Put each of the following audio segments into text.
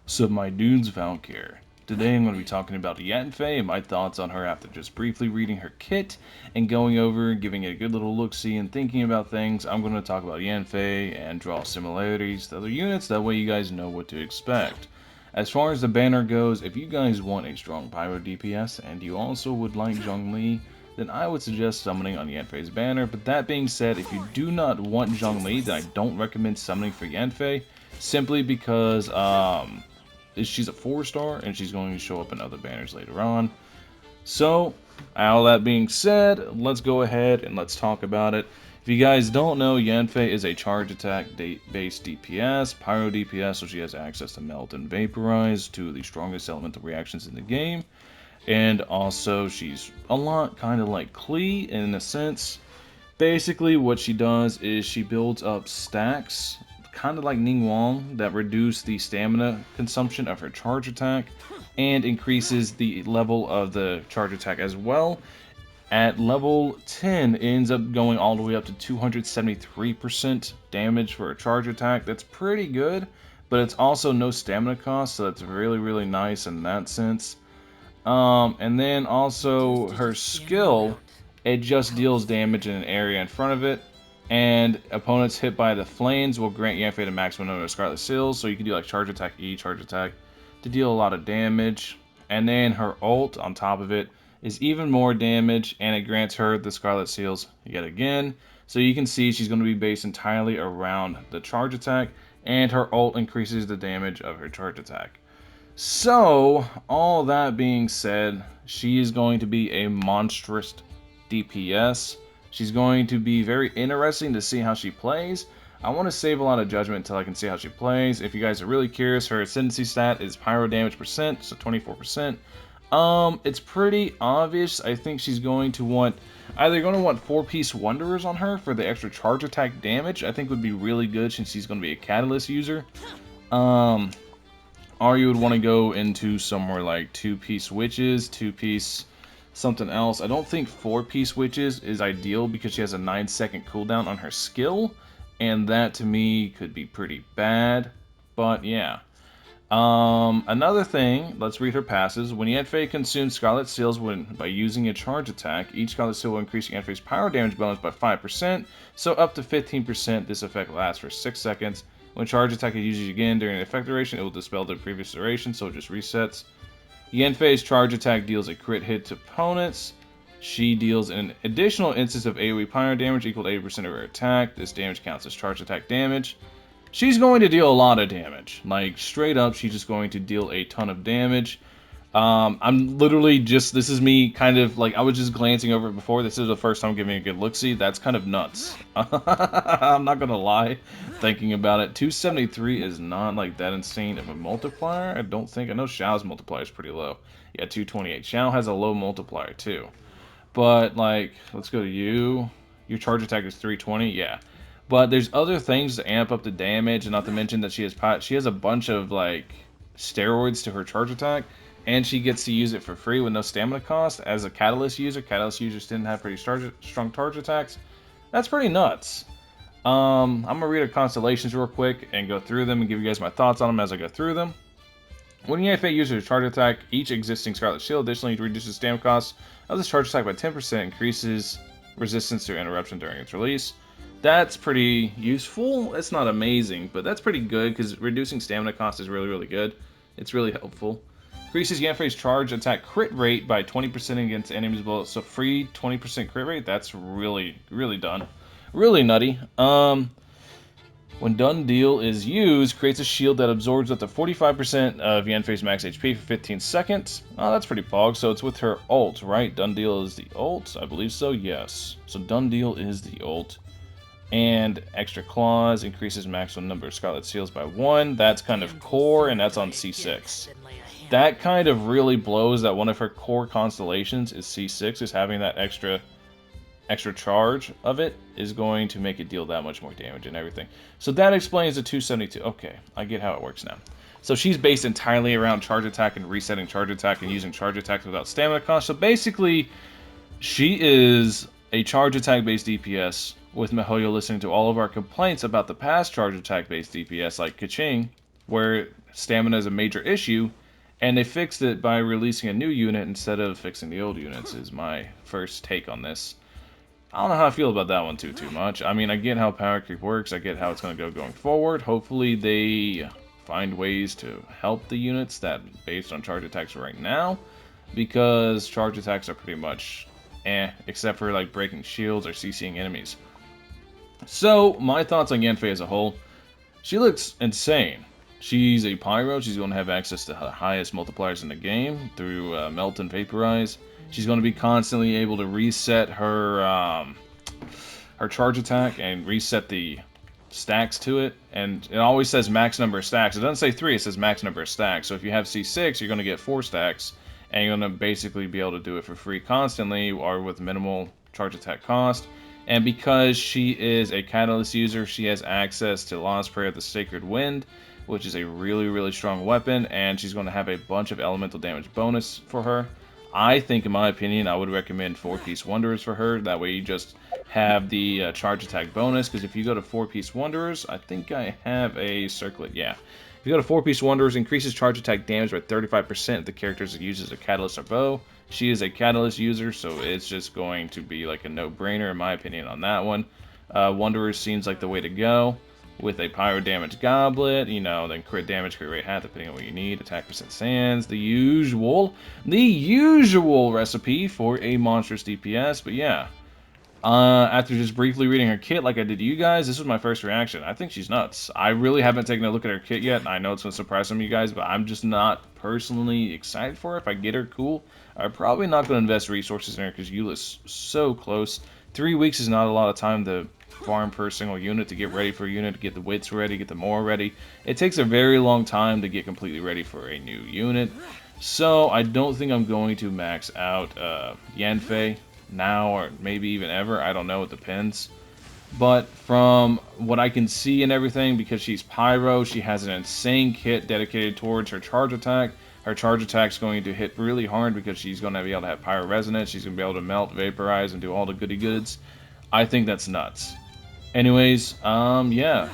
So my dude's Valkyr. Today I'm going to be talking about Yanfei and my thoughts on her after just briefly reading her kit and going over and giving it a good little look-see and thinking about things. I'm going to talk about Yanfei and draw similarities to other units, that way you guys know what to expect. As far as the banner goes, if you guys want a strong pyro DPS and you also would like Zhongli, then I would suggest summoning on Yanfei's banner. But that being said, if you do not want Zhongli, then I don't recommend summoning for Yanfei, simply because she's a 4-star and she's going to show up in other banners later on. So, all that being said, let's go ahead and let's talk about it. If you guys don't know, Yanfei is a charge attack based DPS, pyro DPS, so she has access to melt and vaporize, two of the strongest elemental reactions in the game. And also, she's a lot kind of like Klee in a sense. Basically, what she does is she builds up stacks, kind of like Ning Wong, that reduce the stamina consumption of her charge attack and increases the level of the charge attack as well. At level 10, it ends up going all the way up to 273% damage for a charge attack. That's pretty good, but it's also no stamina cost, so that's really, really nice in that sense. And then also her skill, it just deals damage in an area in front of it, and opponents hit by the flames will grant Yanfei the maximum number of Scarlet Seals, so you can do like charge attack E, charge attack, to deal a lot of damage. And then her ult on top of it is even more damage, and it grants her the Scarlet Seals yet again. So you can see she's going to be based entirely around the charge attack, and her ult increases the damage of her charge attack. So, all that being said, she is going to be a monstrous DPS. She's going to be very interesting to see how she plays. I want to save a lot of judgment until I can see how she plays. If you guys are really curious, her ascendancy stat is pyro damage percent, so 24%. It's pretty obvious. I think she's going to want, either going to want 4-piece Wanderers on her for the extra charge attack damage. I think would be really good since she's going to be a Catalyst user. Or you would want to go into somewhere like 2-piece Witches, 2-piece something else. I don't think 4-piece Witches is ideal because she has a 9-second cooldown on her skill, and that to me could be pretty bad. But yeah. Another thing, let's read her passes. When Yanfei consumes Scarlet Seals by using a charge attack, each Scarlet Seal will increase Yanfei's pyro damage bonus by 5%, so up to 15%. This effect lasts for 6 seconds. When charge attack is used again during an effect duration, it will dispel the previous duration, so it just resets. Yanfei's charge attack deals a crit hit to opponents. She deals an additional instance of AoE pyro damage equal to 80% of her attack. This damage counts as charge attack damage. She's going to deal a lot of damage. Like, straight up, she's just going to deal a ton of damage. I'm literally just, this is me kind of, like, I was just glancing over it before. This is the first time giving a good look-see. That's kind of nuts. I'm not gonna lie, thinking about it. 273 is not, like, that insane of a multiplier. I don't think. I know Xiao's multiplier is pretty low. Yeah, 228. Xiao has a low multiplier, too. But, like, let's go to you. Your charge attack is 320, yeah. But there's other things to amp up the damage, and not to mention that she has a bunch of, like, steroids to her charge attack, and she gets to use it for free with no stamina cost. As a Catalyst user, Catalyst users didn't have pretty strong charge attacks. That's pretty nuts. I'm going to read her constellations real quick and go through them and give you guys my thoughts on them as I go through them. When Yanfei uses a charge attack, each existing Scarlet Shield additionally reduces stamina cost of this charge attack by 10%, increases resistance to interruption during its release. That's pretty useful. It's not amazing, but that's pretty good because reducing stamina cost is really, really good. It's really helpful. Increases Yanfei's charge attack crit rate by 20% against enemies below. So free 20% crit rate. That's really, really done. Really nutty. When done deal is used, creates a shield that absorbs up to 45% of Yanfei's max HP for 15 seconds. Oh, that's pretty pog. So it's with her ult, right? Done deal is the ult. I believe so, yes. So done deal is the ult. And extra claws increases maximum number of Scarlet Seals by 1. That's kind of core, and that's on C6. That kind of really blows that one of her core constellations is C6, is having that extra charge of it is going to make it deal that much more damage and everything. So that explains the 272. Okay, I get how it works now. So she's based entirely around charge attack and resetting charge attack and using charge attacks without stamina cost. So basically, she is a charge attack based DPS with MiHoYo listening to all of our complaints about the past charge attack based DPS like Kaching. where stamina is a major issue, and they fixed it by releasing a new unit instead of fixing the old units, is my first take on this. I don't know how I feel about that one too much. I mean, I get how power creep works, I get how it's going to go going forward. Hopefully they find ways to help the units that based on charge attacks right now, because charge attacks are pretty much except for like breaking shields or CCing enemies. So, my thoughts on Yanfei as a whole. She looks insane. She's a Pyro. She's going to have access to the highest multipliers in the game through Melt and Vaporize. She's going to be constantly able to reset her charge attack and reset the stacks to it. And it always says max number of stacks. It doesn't say 3, it says max number of stacks. So if you have C6, you're going to get 4 stacks. And you're going to basically be able to do it for free constantly or with minimal charge attack cost. And because she is a Catalyst user, she has access to Lost Prayer of the Sacred Wind, which is a really strong weapon, and she's going to have a bunch of elemental damage bonus for her. I think, in my opinion, I would recommend 4-piece Wanderers for her. That way you just have the charge attack bonus, because if you go to 4-piece Wanderers, I think I have a circlet, yeah. If you go to 4-piece Wanderers, increases charge attack damage by 35% if the character uses a Catalyst or Bow. She is a Catalyst user, so it's just going to be like a no-brainer in my opinion on that one. Wanderers seems like the way to go. With a Pyro Damage Goblet, you know, then crit damage, crit rate hat, depending on what you need, attack percent sands, the usual recipe for a monstrous DPS, but yeah. After just briefly reading her kit like I did to you guys, this was my first reaction. I think she's nuts. I really haven't taken a look at her kit yet. I know it's going to surprise some of you guys, but I'm just not personally excited for her. If I get her, cool. I'm probably not going to invest resources in her because Eula's so close. 3 weeks is not a lot of time to farm per single unit, to get ready for a unit, to get the wits ready, get the more ready. It takes a very long time to get completely ready for a new unit. So I don't think I'm going to max out Yanfei now or maybe even ever. I don't know, it depends. But from what I can see and everything, because she's Pyro, she has an insane kit dedicated towards her charge attack. Her charge attack's going to hit really hard because she's going to be able to have Pyro Resonance. She's going to be able to melt, vaporize, and do all the goody goods. I think that's nuts. Anyways, yeah.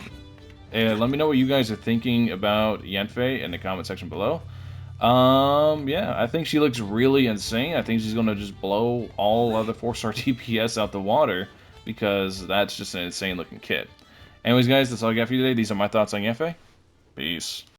Let me know what you guys are thinking about Yanfei in the comment section below. Yeah, I think she looks really insane. I think she's gonna just blow all other 4-star DPS out the water because that's just an insane looking kit. Anyways, guys, that's all I got for you today. These are my thoughts on Yanfei. Peace.